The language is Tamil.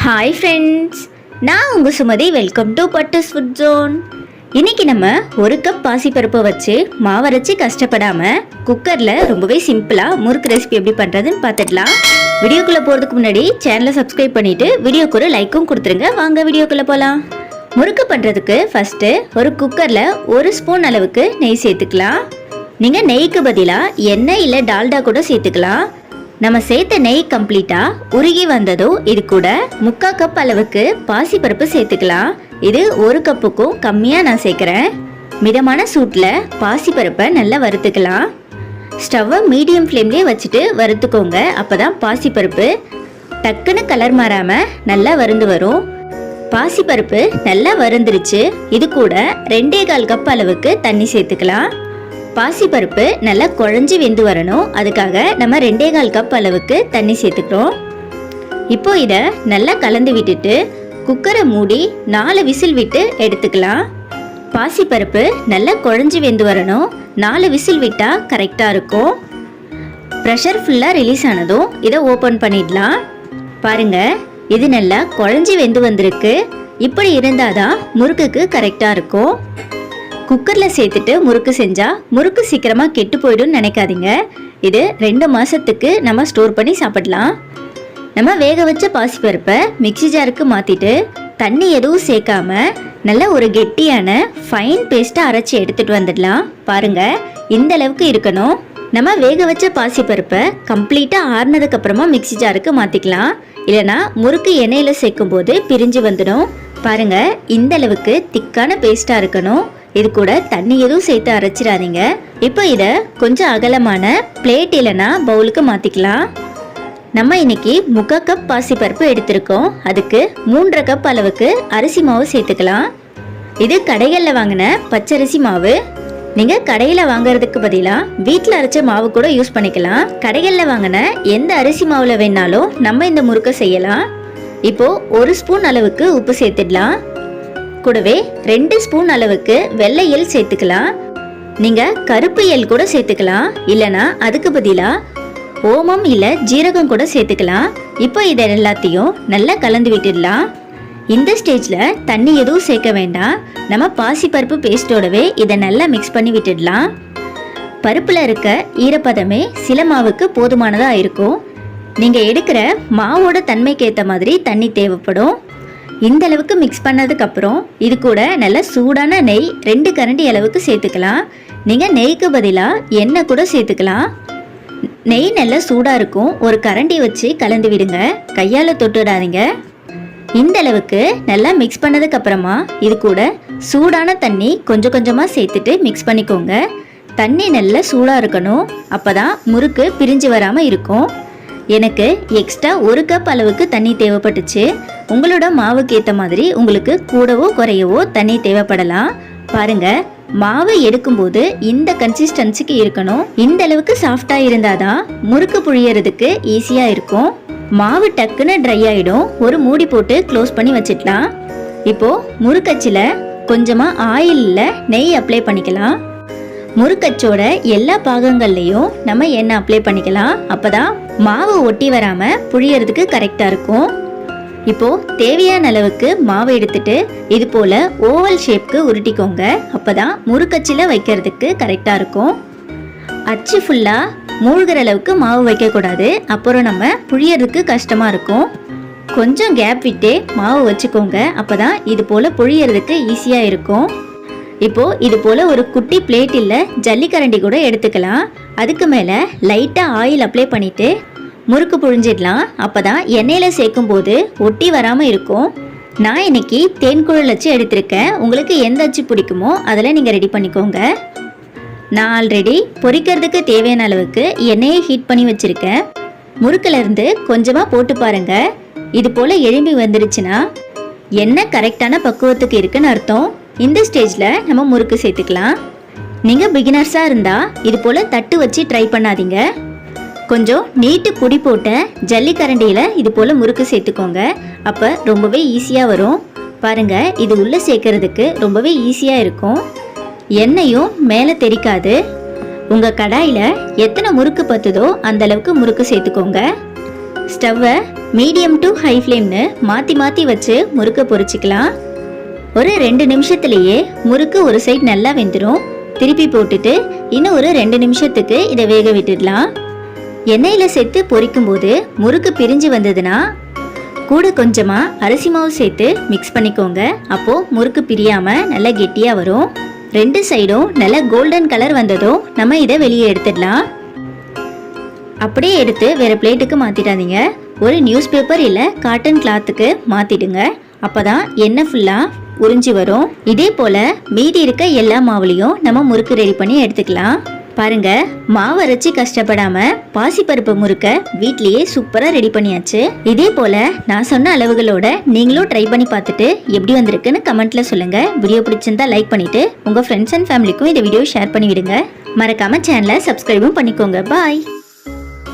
ஹாய் ஃப்ரெண்ட்ஸ், நான் உங்கள் Sumathi. Welcome to Pattu's food zone. இன்றைக்கி நம்ம ஒரு கப் பாசிப்பருப்பை வச்சு மாவரைச்சி கஷ்டப்படாமல் குக்கரில் ரொம்பவே சிம்பிளாக முறுக்கு ரெசிபி எப்படி பண்ணுறதுன்னு பார்த்துடலாம். வீடியோக்குள்ளே போகிறதுக்கு முன்னாடி சேனலை சப்ஸ்கிரைப் பண்ணிவிட்டு வீடியோக்கு ஒரு லைக்கும் கொடுத்துருங்க. வாங்க வீடியோக்குள்ளே போகலாம். முறுக்கு பண்ணுறதுக்கு ஃபஸ்ட்டு ஒரு குக்கரில் 1 ஸ்பூன் அளவுக்கு நெய் சேர்த்துக்கலாம். நீங்கள் நெய்க்கு பதிலாக எண்ணெய் இல்லை டால்டா கூட சேர்த்துக்கலாம். நம்ம சேர்த்த நெய் கம்ப்ளீட்டாக உருகி வந்ததும் இது கூட 3/4 கப் அளவுக்கு பாசிப்பருப்பு சேர்த்துக்கலாம். இது 1 கப்புக்கும் கம்மியாக நான் சேர்க்குறேன். மிதமான சூட்டில் பாசிப்பருப்பை நல்லா வறுத்துக்கலாம். ஸ்டவ்வை மீடியம் ஃப்ளேம்லேயே வச்சுட்டு வறுத்துக்கோங்க. அப்போ தான் பாசிப்பருப்பு டக்குன்னு கலர் மாறாமல் நல்லா வறுந்து வரும். பாசிப்பருப்பு நல்லா வறுந்துருச்சு. இது கூட 2.25 கப் அளவுக்கு தண்ணி சேர்த்துக்கலாம். பாசிப்பருப்பு நல்லா குழஞ்சி வெந்து வரணும். அதுக்காக நம்ம 2.25 கப் அளவுக்கு தண்ணி சேர்த்துக்கிறோம். இப்போ இதை நல்லா கலந்து விட்டுட்டு குக்கரை மூடி 4 விசில் விட்டு எடுத்துக்கலாம். பாசிப்பருப்பு நல்லா குழஞ்சி வெந்து வரணும். 4 விசில் விட்டால் கரெக்டாக இருக்கும். ப்ரெஷர் ஃபுல்லாக ரிலீஸ் ஆனதும் இதை ஓப்பன் பண்ணிடலாம். பாருங்கள், இது நல்லா குழஞ்சி வெந்து வந்திருக்கு. இப்படி இருந்தால் தான் முறுக்குக்கு கரெக்டாக இருக்கும். குக்கரில் சேர்த்துட்டு முறுக்கு செஞ்சால் முறுக்கு சீக்கிரமாக கெட்டு போய்டும்னு நினைக்காதீங்க. இது 2 மாதத்துக்கு நம்ம ஸ்டோர் பண்ணி சாப்பிடலாம். நம்ம வேக வச்ச பாசிப்பருப்பை மிக்ஸி ஜாருக்கு மாற்றிட்டு தண்ணி எதுவும் சேர்க்காம நல்ல ஒரு கெட்டியான ஃபைன் பேஸ்ட்டை அரைச்சி எடுத்துகிட்டு வந்துடலாம். பாருங்கள், இந்த அளவுக்கு இருக்கணும். நம்ம வேக வச்ச பாசிப்பருப்பை கம்ப்ளீட்டாக ஆறுனதுக்கப்புறமா மிக்ஸி ஜாருக்கு மாற்றிக்கலாம். இல்லைனா முறுக்கு எண்ணெயில் சேர்க்கும் போது பிரிஞ்சு வந்துடும். பாருங்கள், இந்த அளவுக்கு திக்கான பேஸ்ட்டாக இருக்கணும். இது கூட தண்ணி எதுவும் சேர்த்து அரைச்சிடாதீங்க. இப்போ இதை கொஞ்சம் அகலமான பிளேட் இல்லைனா பவுலுக்கு மாற்றிக்கலாம். நம்ம இன்னைக்கு 3/4 கப் பாசிப்பருப்பு எடுத்திருக்கோம். அதுக்கு 3.5 கப் அளவுக்கு அரிசி மாவு சேர்த்துக்கலாம். இது கடைகளில் வாங்கின பச்சரிசி மாவு. நீங்கள் கடையில் வாங்குறதுக்கு பதிலாக வீட்டில் அரைச்ச மாவு கூட யூஸ் பண்ணிக்கலாம். கடைகளில் வாங்கின எந்த அரிசி மாவில் வேணாலும் நம்ம இந்த முறுக்கை செய்யலாம். இப்போது 1 ஸ்பூன் அளவுக்கு உப்பு சேர்த்துடலாம். கூடவே 2 ஸ்பூன் அளவுக்கு வெள்ளை எள் சேர்த்துக்கலாம். நீங்கள் கருப்பு எள் கூட சேர்த்துக்கலாம். இல்லைனா அதுக்கு பதிலாக ஓமம் இல்லை ஜீரகம் கூட சேர்த்துக்கலாம். இப்போ இதை எல்லாத்தையும் நல்லா கலந்து விட்டுடலாம். இந்த ஸ்டேஜில் தண்ணி எதுவும் சேர்க்க வேண்டாம். நம்ம பாசிப்பருப்பு பேஸ்ட்டோடவே இதை நல்லா மிக்ஸ் பண்ணி விட்டுடலாம். பருப்பில் இருக்க ஈரப்பதமே சில மாவுக்கு போதுமானதாக இருக்கும். நீங்கள் எடுக்கிற மாவோட தன்மைக்கு ஏற்ற மாதிரி தண்ணி தேவைப்படும். இந்த அளவுக்கு மிக்ஸ் பண்ணதுக்கப்புறம் இது கூட நல்ல சூடான நெய் 2 கரண்டி அளவுக்கு சேர்த்துக்கலாம். நீங்கள் நெய்க்கு பதிலாக எண்ணெய் கூட சேர்த்துக்கலாம். நெய் நல்லா சூடாக இருக்கும். ஒரு கரண்டி வச்சு கலந்து விடுங்க. கையால் தொட்டுடாதீங்க. இந்த அளவுக்கு நல்லா மிக்ஸ் பண்ணதுக்கப்புறமா இது கூட சூடான தண்ணி கொஞ்சம் கொஞ்சமாக சேர்த்துட்டு மிக்ஸ் பண்ணிக்கோங்க. தண்ணி நல்லா சூடாக இருக்கணும். அப்போ தான் முறுக்கு பிரிஞ்சு வராமல் இருக்கும். எனக்கு எக்ஸ்ட்ரா 1 கப் அளவுக்கு தண்ணி தேவைப்பட்டுச்சு. உங்களோட மாவுக்கு ஏற்ற மாதிரி உங்களுக்கு கூடவோ குறையவோ தண்ணி தேவைப்படலாம். பாருங்க, மாவு எடுக்கும்போது இந்த கன்சிஸ்டன்சிக்கு இருக்கணும். இந்த அளவுக்கு சாஃப்டாக இருந்தால் தான் முறுக்கு புழியறதுக்கு ஈஸியாக இருக்கும். மாவு டக்குன்னு ட்ரை ஆகிடும். ஒரு மூடி போட்டு க்ளோஸ் பண்ணி வச்சிடலாம். இப்போது முறுக்கச்சில் கொஞ்சமாக ஆயிலில் நெய் அப்ளை பண்ணிக்கலாம். முறுக்கச்சோட எல்லா பாகங்கள்லையும் நம்ம எண்ணெய் அப்ளை பண்ணிக்கலாம். அப்போ தான் மாவு ஒட்டி வராமல் புழியறதுக்கு கரெக்டாக இருக்கும். இப்போது தேவையான அளவுக்கு மாவு எடுத்துட்டு இது போல் ஓவல் ஷேப்க்கு உருட்டிக்கோங்க. அப்போ தான் முறுக்கச்சில் வைக்கிறதுக்கு கரெக்டாக இருக்கும். அச்சு ஃபுல்லாக மூழ்கிற அளவுக்கு மாவு வைக்கக்கூடாது. அப்புறம் நம்ம புழியறதுக்கு கஷ்டமாக இருக்கும். கொஞ்சம் கேப் விட்டே மாவு வச்சுக்கோங்க. அப்போ தான் இது போல் புழியறதுக்கு ஈஸியாக இருக்கும். இப்போது இது போல் ஒரு குட்டி பிளேட் இல்லை ஜல்லிக்கரண்டி கூட எடுத்துக்கலாம். அதுக்கு மேலே லைட்டாக ஆயில் அப்ளை பண்ணிவிட்டு முறுக்கு புழிஞ்சிடலாம். அப்போ தான் எண்ணெயில் சேர்க்கும் போது ஒட்டி வராமல் இருக்கும். நான் இன்னைக்கு தேன்குழல் அச்சு எடுத்திருக்கேன். உங்களுக்கு எந்த அச்சு பிடிக்குமோ அதில் நீங்கள் ரெடி பண்ணிக்கோங்க. நான் ஆல்ரெடி பொரிக்கிறதுக்கு தேவையான அளவுக்கு எண்ணெயை ஹீட் பண்ணி வச்சுருக்கேன். முறுக்கிலேருந்து கொஞ்சமாக போட்டு பாருங்கள். இது போல் எழும்பி வந்துருச்சுன்னா எண்ணெய் கரெக்டான பக்குவத்துக்கு இருக்குன்னு அர்த்தம். இந்த ஸ்டேஜில் நம்ம முறுக்கு சேர்த்துக்கலாம். நீங்கள் பிகினர்ஸாக இருந்தால் இது போல் தட்டு வச்சு ட்ரை பண்ணாதீங்க. கொஞ்சம் நீட்டு பொடி போட்ட ஜல்லிக்கரண்டியில் இது போல் முறுக்கு சேர்த்துக்கோங்க. அப்போ ரொம்பவே ஈஸியாக வரும். பாருங்கள், இது உள்ளே சேர்க்கறதுக்கு ரொம்பவே ஈஸியாக இருக்கும். எண்ணெயும் மேலே தெரிக்காது. உங்கள் கடாயில் எத்தனை முறுக்கு பத்துதோ அந்தளவுக்கு முறுக்கு சேர்த்துக்கோங்க. ஸ்டவ்வை மீடியம் டு ஹை ஃப்ளேம்னு மாற்றி மாற்றி வச்சு முறுக்கை பொரிச்சிக்கலாம். ஒரு 2 நிமிஷத்துலேயே முறுக்கு ஒரு சைடு நல்லா வெந்துடும். திருப்பி போட்டுட்டு இன்னும் ஒரு 2 நிமிஷத்துக்கு இதை வேக விட்டுடலாம். எண்ணெயில் சேர்த்து பொரிக்கும் போது முறுக்கு பிரிஞ்சு வந்ததுன்னா கூட கொஞ்சமாக அரிசி மாவு சேர்த்து மிக்ஸ் பண்ணிக்கோங்க. அப்போது முறுக்கு பிரியாமல் நல்லா கெட்டியாக வரும். 2 சைடும் நல்லா கோல்டன் கலர் வந்ததும் நம்ம இதை வெளியே எடுத்துடலாம். அப்படியே எடுத்து வேறு பிளேட்டுக்கு மாற்றிடாதீங்க. ஒரு நியூஸ் பேப்பர் இல்லை காட்டன் கிளாத்துக்கு மாற்றிடுங்க. அப்போ தான் எண்ணெய் ஃபுல்லாக உறிஞ்சி வரும். இதே போல் மீதி இருக்க எல்லா மாவுலையும் நம்ம முறுக்கு ரெடி பண்ணி எடுத்துக்கலாம். பாருங்க, மாவு அரைச்சி கஷ்டப்படாம பாசிப்பருப்பு முறுக்க வீட்லயே சூப்பரா ரெடி பண்ணியாச்சு. இதே போல நான் சொன்ன அளவுகளோட நீங்களும் ட்ரை பண்ணி பார்த்துட்டு எப்படி வந்திருக்குன்னு கமெண்ட்ல சொல்லுங்க. வீடியோ பிடிச்சிருந்தா லைக் பண்ணிட்டு உங்க ஃப்ரெண்ட்ஸ் அண்ட் ஃபேமிலிக்கும் இந்த வீடியோ ஷேர் பண்ணி விடுங்க. மறக்காம சேனலை சப்ஸ்கிரைபும் பண்ணிக்கோங்க. பாய்.